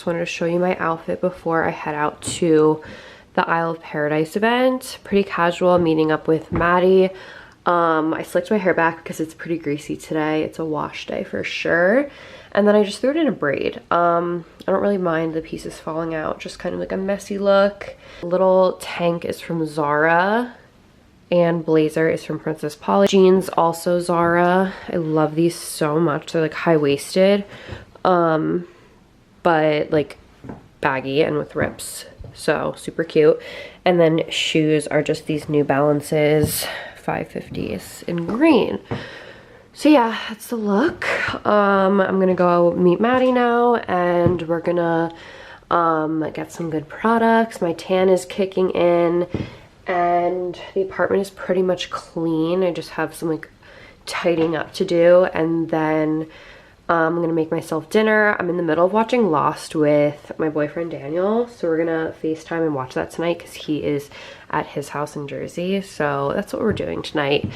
wanted to show you my outfit before I head out to the Isle of Paradise event. Pretty casual, meeting up with Maddie. I slicked my hair back because it's pretty greasy today. It's a wash day for sure. And then I just threw it in a braid. I don't really mind the pieces falling out, just kind of like a messy look. Little tank is from Zara and blazer is from Princess Polly. Jeans also Zara. I love these so much. They're like high-waisted, but like baggy and with rips. So super cute. And then shoes are just these New Balances 550s in green. So yeah, that's the look. I'm gonna go meet Maddie now and we're gonna get some good products. My tan is kicking in and the apartment is pretty much clean. I just have some like tidying up to do, and then I'm gonna make myself dinner. I'm in the middle of watching Lost with my boyfriend Daniel, so we're gonna FaceTime and watch that tonight because he is at his house in Jersey. So that's what we're doing tonight.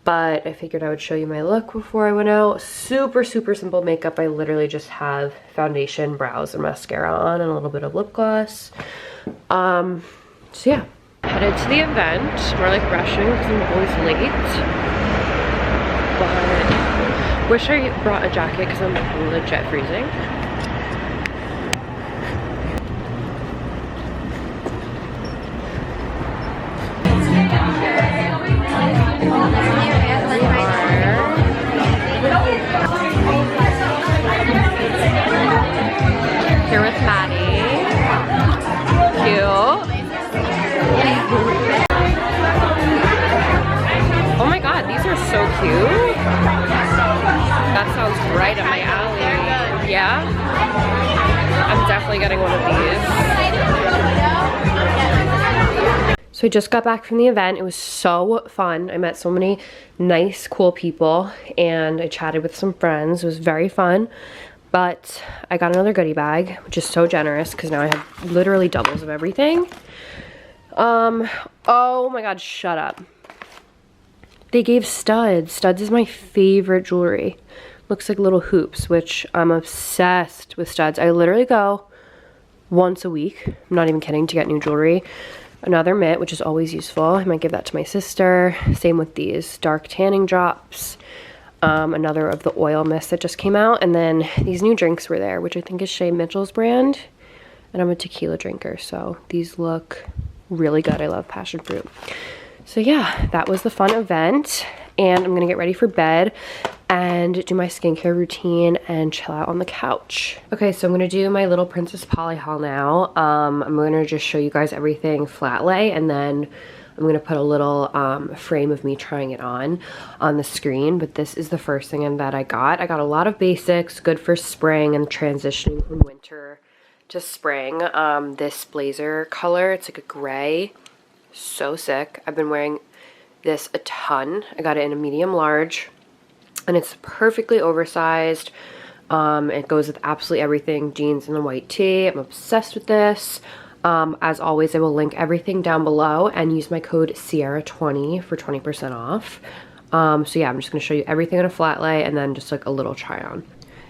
But I figured I would show you my look before I went out. Super, super simple makeup. I literally just have foundation, brows, and mascara on, and a little bit of lip gloss. So yeah, headed to the event. We're like rushing because I'm always late. But wish I brought a jacket because I'm legit freezing. Here with Maddie. Cute. Oh my god, these are so cute. That sounds right up my alley. Yeah? I'm definitely getting one of these. So I just got back from the event. It was so fun. I met so many nice, cool people, and I chatted with some friends. It was very fun. But I got another goodie bag, which is so generous because now I have literally doubles of everything. Oh my god, shut up. They gave studs. Studs is my favorite jewelry. Looks like little hoops, which I'm obsessed with studs. I literally go once a week, I'm not even kidding, to get new jewelry. Another mitt, which is always useful. I might give that to my sister. Same with these dark tanning drops. Another of the oil mist that just came out, and then these new drinks were there, which I think is Shay Mitchell's brand, and I'm a tequila drinker, so these look really good. I love passion fruit. So yeah, that was the fun event, and I'm gonna get ready for bed and do my skincare routine and chill out on the couch. Okay, so I'm gonna do my little Princess Polly haul now. I'm gonna just show you guys everything flat lay, and then I'm gonna put a little frame of me trying it on the screen, but this is the first thing that I got. I got a lot of basics, good for spring and transitioning from winter to spring. This blazer color, it's like a gray, so sick. I've been wearing this a ton. I got it in a medium large, and it's perfectly oversized. It goes with absolutely everything, jeans and a white tee. I'm obsessed with this. As always, I will link everything down below and use my code Cierra20 for 20% off. So yeah, I'm just going to show you everything on a flat lay and then just like a little try on.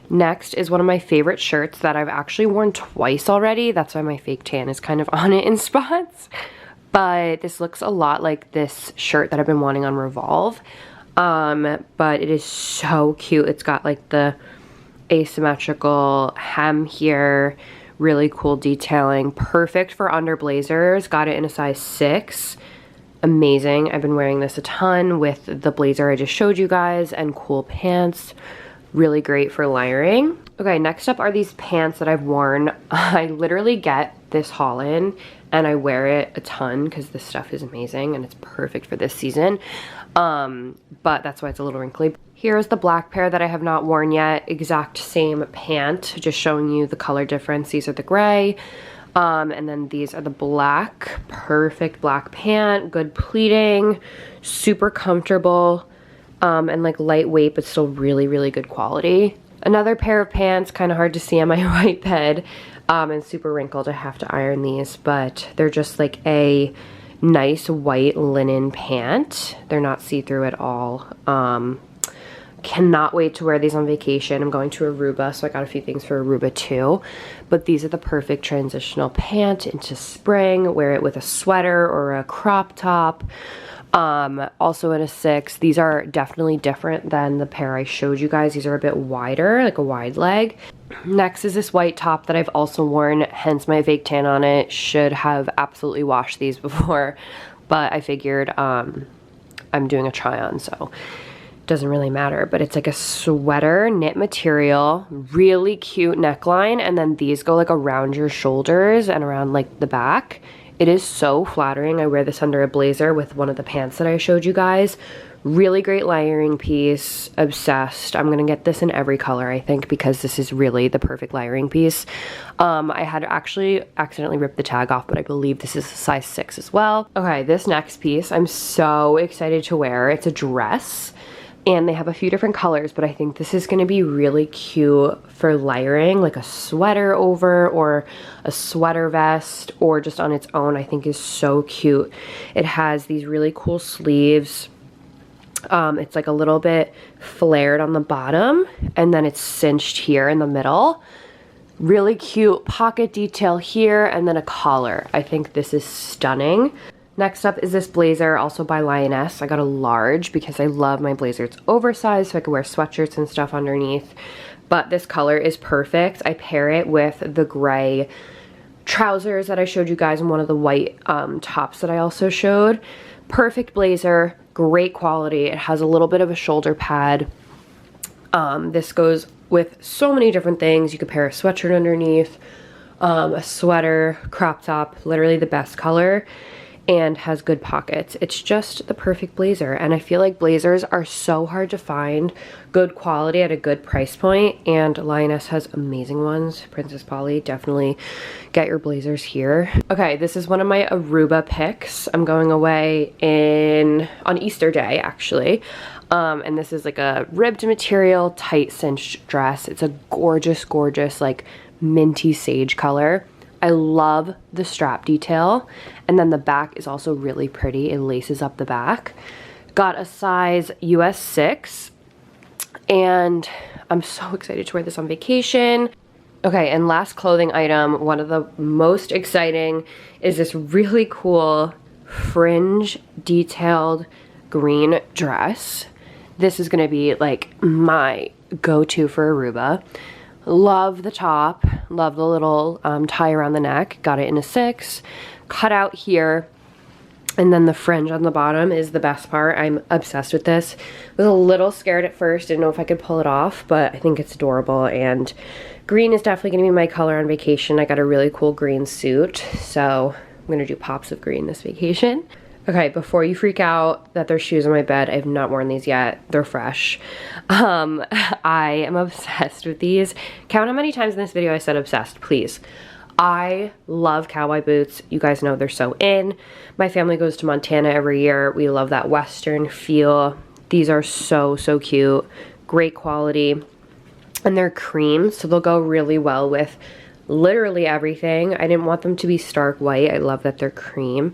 Next is one of my favorite shirts that I've actually worn twice already. That's why my fake tan is kind of on it in spots. But this looks a lot like this shirt that I've been wanting on Revolve. But it is so cute. It's got like the asymmetrical hem here. Really cool detailing. Perfect for under blazers. Got it in a size 6. Amazing. I've been wearing this a ton with the blazer I just showed you guys and cool pants. Really great for layering. Okay, next up are these pants that I've worn. I literally get this haul in and I wear it a ton because this stuff is amazing and it's perfect for this season. But that's why it's a little wrinkly. Here's the black pair that I have not worn yet. Exact same pant, just showing you the color difference. These are the gray. And then these are the black. Perfect black pant, good pleating, super comfortable, and like lightweight, but still really, really good quality. Another pair of pants, kind of hard to see on my white bed, and super wrinkled. I have to iron these, but they're just like a nice white linen pant. They're not see-through at all. Cannot wait to wear these on vacation. I'm going to Aruba, so I got a few things for Aruba too. But these are the perfect transitional pant into spring. Wear it with a sweater or a crop top. Also in a 6. These are definitely different than the pair I showed you guys. These are a bit wider, like a wide leg. Next is this white top that I've also worn, hence my fake tan on it. Should have absolutely washed these before, but I figured I'm doing a try on, so doesn't really matter. But it's like a sweater knit material, really cute neckline, and then these go like around your shoulders and around like the back. It is so flattering. I wear this under a blazer with one of the pants that I showed you guys. Really great layering piece. Obsessed. I'm gonna get this in every color, I think, because this is really the perfect layering piece. I had actually accidentally ripped the tag off, but I believe this is a size 6 as well. Okay, this next piece I'm so excited to wear. It's a dress. And they have a few different colors, but I think this is gonna be really cute for layering, like a sweater over or a sweater vest, or just on its own. I think is so cute. It has these really cool sleeves. It's like a little bit flared on the bottom, and then it's cinched here in the middle. Really cute pocket detail here, and then a collar. I think this is stunning. Next up is this blazer, also by Lioness. I got a large because I love my blazer. It's oversized, so I can wear sweatshirts and stuff underneath. But this color is perfect. I pair it with the gray trousers that I showed you guys and one of the white tops that I also showed. Perfect blazer, great quality. It has a little bit of a shoulder pad. This goes with so many different things. You could pair a sweatshirt underneath, a sweater, crop top, literally the best color. And has good pockets. It's just the perfect blazer, and I feel like blazers are so hard to find, good quality at a good price point, and Lioness has amazing ones. Princess Polly, definitely get your blazers here. Okay, this is one of my Aruba picks. I'm going away on Easter Day, actually. And this is like a ribbed material, tight cinched dress. It's a gorgeous, gorgeous, like minty sage color. I love the strap detail, and then the back is also really pretty. It laces up the back. Got a size US 6, and I'm so excited to wear this on vacation. Okay, and last clothing item, one of the most exciting, is this really cool fringe detailed green dress. This is gonna be like my go-to for Aruba. Love the top, love the little tie around the neck. Got it in a 6, cut out here, and then the fringe on the bottom is the best part. I'm obsessed with this. Was a little scared at first, didn't know if I could pull it off, but I think it's adorable, and green is definitely gonna be my color on vacation. I got a really cool green suit, so I'm gonna do pops of green this vacation. Okay, before you freak out that there's shoes on my bed, I have not worn these yet. They're fresh. I am obsessed with these. Count how many times in this video I said obsessed, please. I love cowboy boots. You guys know they're so in. My family goes to Montana every year. We love that Western feel. These are so, so cute. Great quality. And they're cream, so they'll go really well with literally everything. I didn't want them to be stark white. I love that they're cream.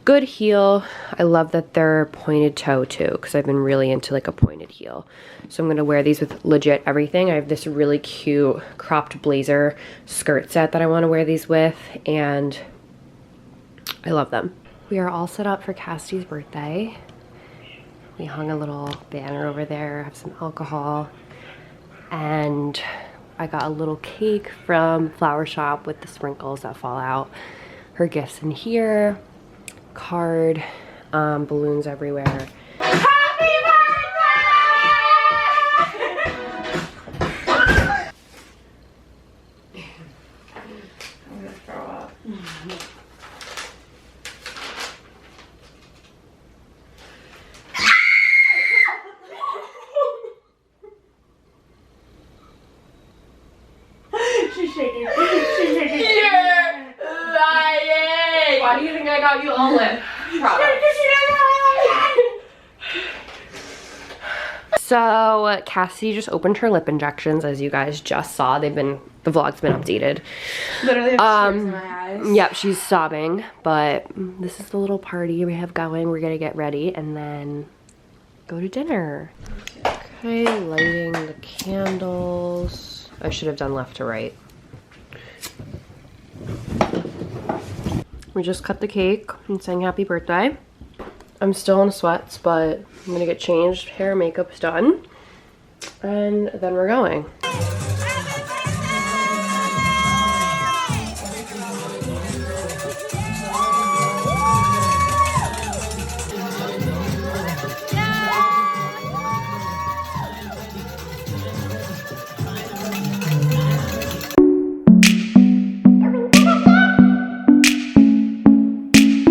Good heel. I love that they're pointed toe too, because I've been really into like a pointed heel. So I'm gonna wear these with legit everything. I have this really cute cropped blazer skirt set that I wanna wear these with, and I love them. We are all set up for Cassidy's birthday. We hung a little banner over there, have some alcohol, and I got a little cake from Flower Shop with the sprinkles that fall out. Her gifts in here. Card, balloons everywhere. Happy birthday! I'm gonna throw up. She's shaking. She's shaking. You're lying! Why do you think I got you all lip product? So Cassie just opened her lip injections, as you guys just saw. The vlog's been updated. Literally have tears in my eyes. Yep, she's sobbing, but this is the little party we have going. We're gonna get ready and then go to dinner. Okay, lighting the candles. I should have done left to right. We just cut the cake and sang happy birthday. I'm still in sweats, but I'm gonna get changed. Hair and makeup's done. And then we're going.